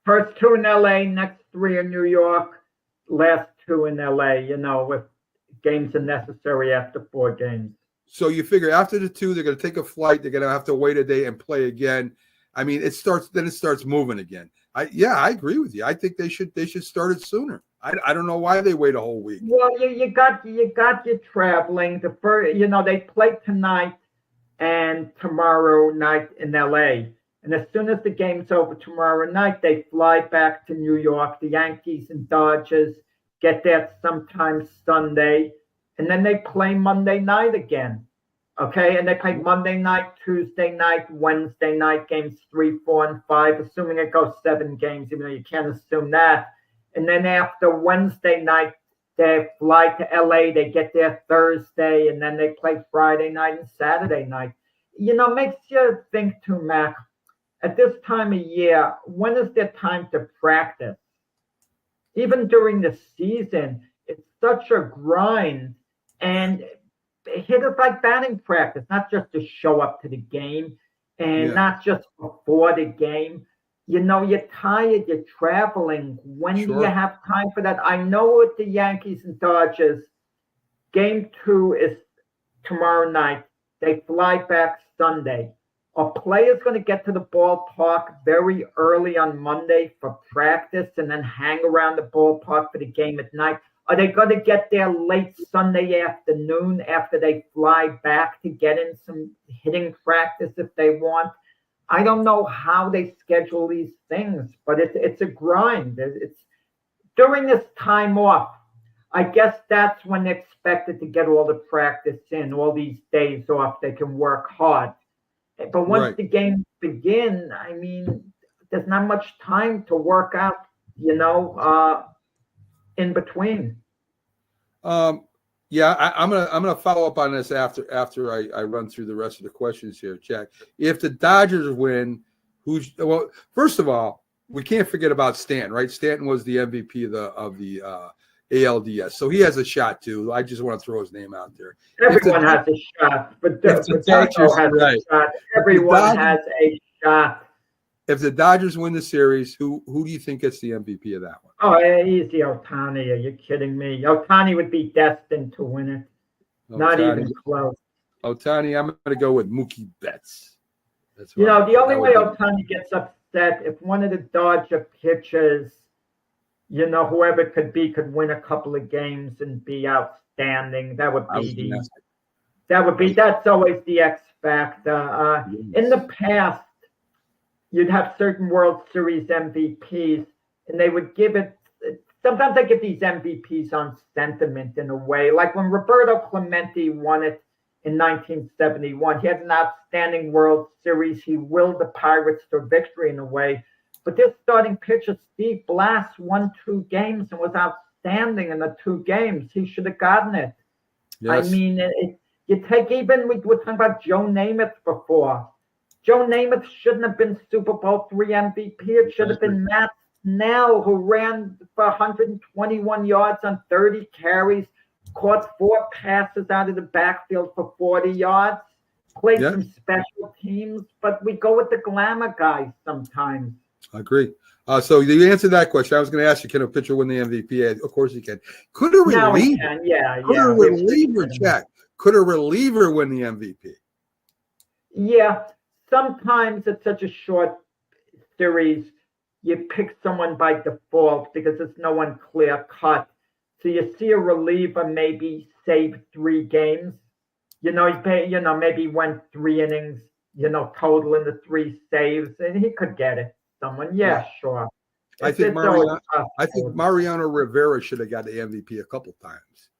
First two in LA, next three in New York, last two in LA, you know, with games are necessary after 4 games. So you figure after the 2, they're going to take a flight. They're going to have to wait a day and play again. I mean, it starts moving again. I agree with you. I think they should start it sooner. I don't know why they wait a whole week. Well, you got you traveling. The first, you know, they play tonight and tomorrow night in LA. And as soon as the game's over tomorrow night, they fly back to New York. The Yankees and Dodgers get there sometime Sunday. And then they play Monday night again. Okay? And they play Monday night, Tuesday night, Wednesday night, games 3, 4, and 5, assuming it goes 7 games, even though you can't assume that. And then after Wednesday night, they fly to LA. They get there Thursday, and then they play Friday night and Saturday night. You know, makes you think too, Mac. At this time of year, when is there time to practice? Even during the season, it's such a grind. And hitters like batting practice, not just to show up to the game and not just before the game. You know, you're tired, you're traveling. When do you have time for that? I know with the Yankees and Dodgers, game 2 is tomorrow night. They fly back Sunday. Are players going to get to the ballpark very early on Monday for practice and then hang around the ballpark for the game at night? Are they going to get there late Sunday afternoon after they fly back to get in some hitting practice if they want? I don't know how they schedule these things, but it's a grind. It's during this time off. I guess that's when they're expected to get all the practice in, all these days off. They can work hard. But once the games begin, I mean, there's not much time to work out, you know, in between. I'm gonna follow up on this after I run through the rest of the questions here, Jack. If the Dodgers win, first of all, we can't forget about Stanton, right? Stanton was the MVP of the ALDS, so he has a shot too. I just want to throw his name out there. Everyone has a shot, but the Dodgers has a shot. Everyone has a shot. If the Dodgers win the series, who do you think gets the MVP of that one? Oh, easy, Ohtani. Are you kidding me? Ohtani would be destined to win it. Not even close. Ohtani, I'm going to go with Mookie Betts. You know, the only way Ohtani gets upset if one of the Dodger pitchers, you know, whoever it could be, could win a couple of games and be outstanding. That's always the X factor. In the past, you'd have certain World Series MVPs, and they would give it. Sometimes they give these MVPs on sentiment in a way, like when Roberto Clemente won it in 1971. He had an outstanding World Series. He willed the Pirates to victory in a way. But this starting pitcher, Steve Blass, won 2 games and was outstanding in the 2 games. He should have gotten it. Yes. I mean, you take even, we were talking about Joe Namath before. Joe Namath shouldn't have been Super Bowl III MVP. It should have been Matt Snell, who ran for 121 yards on 30 carries, caught 4 passes out of the backfield for 40 yards, played some special teams, but we go with the glamour guys sometimes. I agree. So you answered that question. I was going to ask you, can a pitcher win the MVP? Of course he can. Could a reliever? Could a reliever, Jack? Could a reliever win the MVP? Yeah. Sometimes it's such a short series, you pick someone by default because it's no one clear cut. So you see a reliever maybe save 3 games. Maybe went 3 innings, total in the 3 saves, and he could get it. Someone, sure. I think Mariano Rivera should have got the MVP a couple times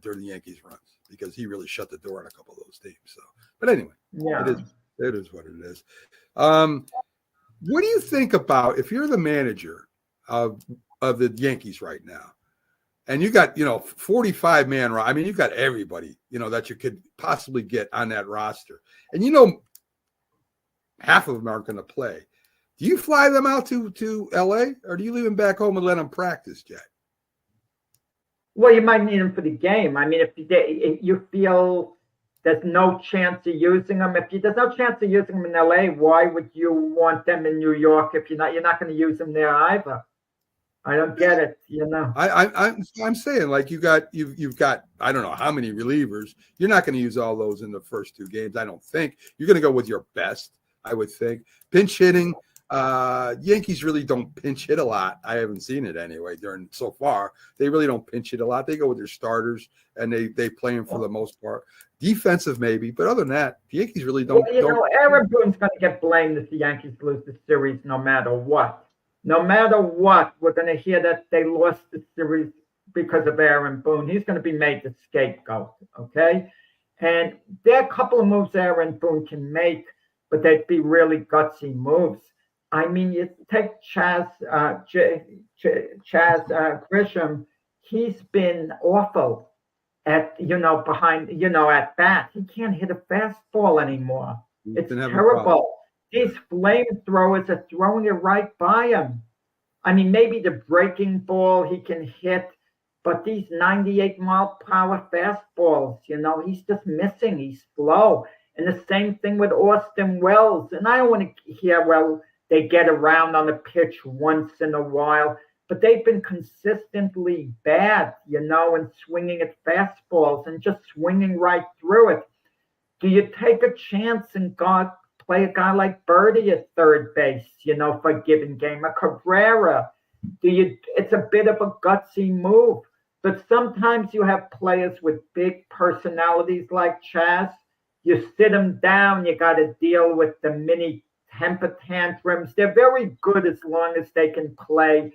during the Yankees runs because he really shut the door on a couple of those teams. So, but anyway, it is what it is. What do you think about if you're the manager of the Yankees right now, and you got 45-man? I mean, you've got everybody that you could possibly get on that roster, and half of them aren't going to play. Do you fly them out to LA, or do you leave them back home and let them practice, Jack? Well, you might need them for the game. I mean, if you feel there's no chance of using them, there's no chance of using them in LA, why would you want them in New York if you're not going to use them there either? I don't get it. I'm saying, like, you've got I don't know how many relievers. You're not going to use all those in the first 2 games. I don't think you're going to go with your best. I would think pinch hitting. Yankees really don't pinch hit a lot. I haven't seen it anyway so far. They really don't pinch hit a lot. They go with their starters and they play them for the most part. Defensive maybe, but other than that, the Yankees really don't. Well, Aaron Boone's going to get blamed if the Yankees lose the series no matter what. No matter what, we're going to hear that they lost the series because of Aaron Boone. He's going to be made the scapegoat, okay? And there are a couple of moves Aaron Boone can make, but they'd be really gutsy moves. I mean, you take Chaz Grisham. He's been awful at behind at bat. He can't hit a fastball anymore. It's terrible. These flamethrowers are throwing it right by him. I mean, maybe the breaking ball he can hit, but these 98-mile-per-hour fastballs, he's just missing. He's slow. And the same thing with Austin Wells. And I don't want to hear, they get around on the pitch once in a while, but they've been consistently bad, and swinging at fastballs and just swinging right through it. Do you take a chance and play a guy like Birdie at third base, for a given game, a Cabrera? It's a bit of a gutsy move, but sometimes you have players with big personalities like Chaz. You sit them down, you got to deal with the mini temper tantrums. They're very good as long as they can play.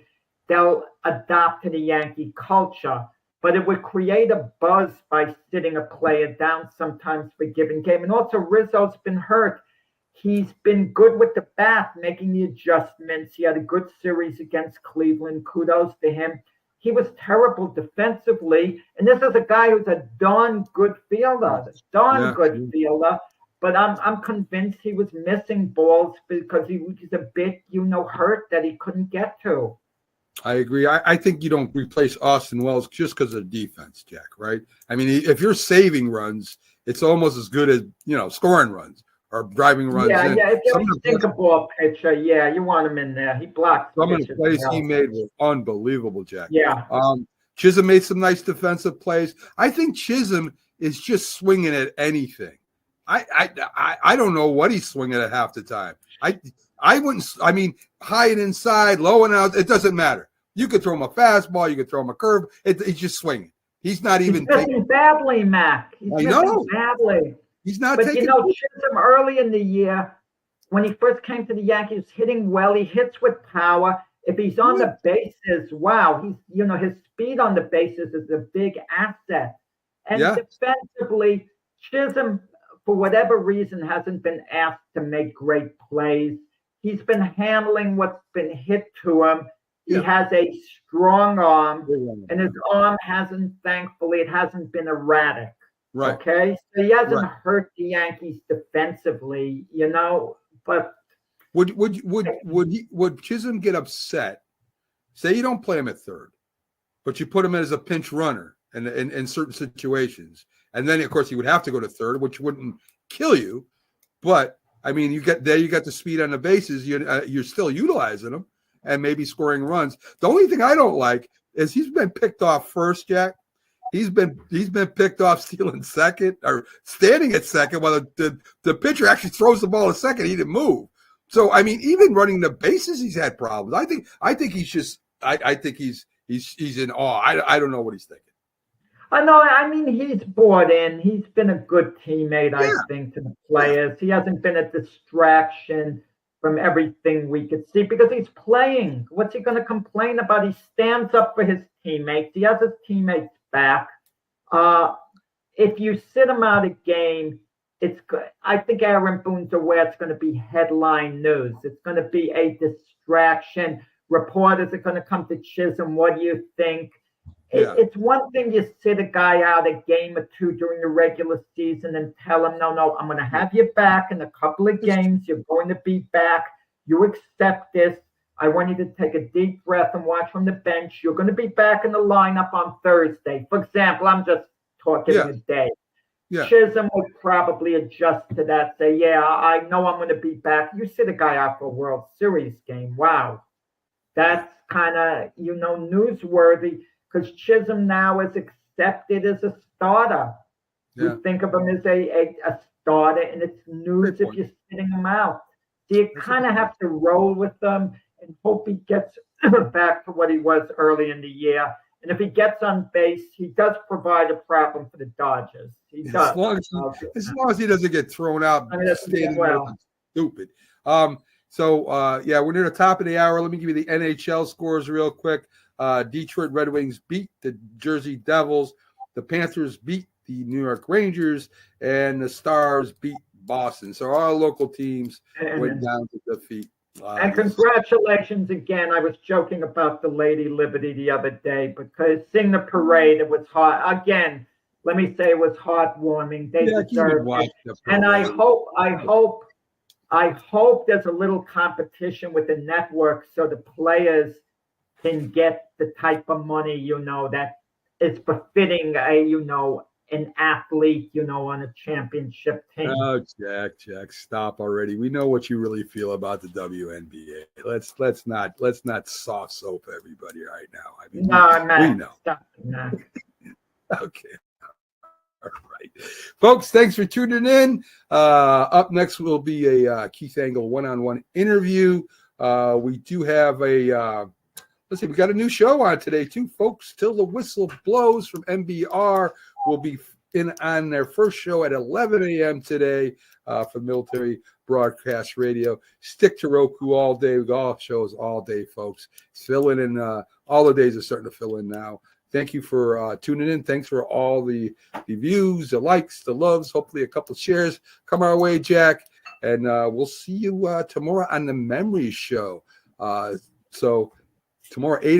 They'll adapt to the Yankee culture, but it would create a buzz by sitting a player down sometimes for a given game. And also Rizzo's been hurt. He's been good with the bat, making the adjustments. He had a good series against Cleveland. Kudos to him. He was terrible defensively. And this is a guy who's a darn good fielder, fielder. But I'm convinced he was missing balls because he was a bit, hurt that he couldn't get to. I agree. I think you don't replace Austin Wells just because of defense, Jack, right? I mean, if you're saving runs, it's almost as good as, scoring runs or driving runs. Yeah. If you're a sinker ball pitcher, you want him in there. He blocked. Some of the plays he made were unbelievable, Jack. Yeah. Chisholm made some nice defensive plays. I think Chisholm is just swinging at anything. I don't know what he's swinging at half the time. I wouldn't. I mean, high and inside, low and out. It doesn't matter. You could throw him a fastball. You could throw him a curve. He's just swinging. He's not even missing badly, Mac. He's missing badly. He's not. But Chisholm early in the year, when he first came to the Yankees, hitting well. He hits with power. If he's on the bases, he's his speed on the bases is a big asset. And defensively, Chisholm, for whatever reason, hasn't been asked to make great plays. He's been handling what's been hit to him. He has a strong arm, and his arm thankfully, it hasn't been erratic. Right. Okay. So he hasn't hurt the Yankees defensively, but would Chisholm get upset? Say you don't play him at third, but you put him as a pinch runner in certain situations. And then, of course, he would have to go to third, which wouldn't kill you. But, I mean, you got the speed on the bases. You're still utilizing him and maybe scoring runs. The only thing I don't like is he's been picked off first, Jack. He's been picked off stealing second or standing at second while the pitcher actually throws the ball to second. He didn't move. So, I mean, even running the bases, he's had problems. I think he's just I think he's in awe. I don't know what he's thinking. I know. I mean, he's bought in. He's been a good teammate, I think, to the players. He hasn't been a distraction from everything we could see because he's playing. What's he going to complain about? He stands up for his teammates. He has his teammates back. If you sit him out a game, it's good. I think Aaron Boone's aware it's going to be headline news. It's going to be a distraction. Reporters are going to come to Chisholm. What do you think? It's one thing you sit a guy out a game or two during the regular season and tell him, no, I'm going to have you back in a couple of games. You're going to be back. You accept this. I want you to take a deep breath and watch from the bench. You're going to be back in the lineup on Thursday. For example, I'm just talking today. Yeah. Chisholm would probably adjust to that, say, I know I'm going to be back. You sit a guy out for a World Series game. Wow. That's kind of, newsworthy. Because Chisholm now is accepted as a starter. You think of him as a starter, and it's news if you're sitting him out. So you kind of have to roll with him and hope he gets back to what he was early in the year. And if he gets on base, he does provide a problem for the Dodgers. He does. As long as he doesn't get thrown out, stupid. We're near the top of the hour. Let me give you the NHL scores real quick. Detroit Red Wings beat the Jersey Devils. The Panthers beat the New York Rangers, and the Stars beat Boston. So our local teams went down to defeat. And congratulations again. I was joking about the Lady Liberty the other day because seeing the parade, it was hot. Again, let me say it was heartwarming. They deserved it. And I hope there's a little competition with the network so the players can get the type of money, that is befitting an athlete, on a championship team. Oh, Jack, stop already. We know what you really feel about the WNBA. Let's not soft soap everybody right now. I mean, we know. Stop. Okay. All right. Folks, thanks for tuning in. Up next will be a Keith Angle one-on-one interview. We do have let's see, we got a new show on today, too, folks. Till the Whistle Blows from MBR will be on their first show at 11 a.m. today for Military Broadcast Radio. Stick to Roku all day. We got all shows all day, folks. Filling in. All the days are starting to fill in now. Thank you for tuning in. Thanks for all the views, the likes, the loves. Hopefully a couple shares come our way, Jack. And we'll see you tomorrow on the Memory Show. So tomorrow, 8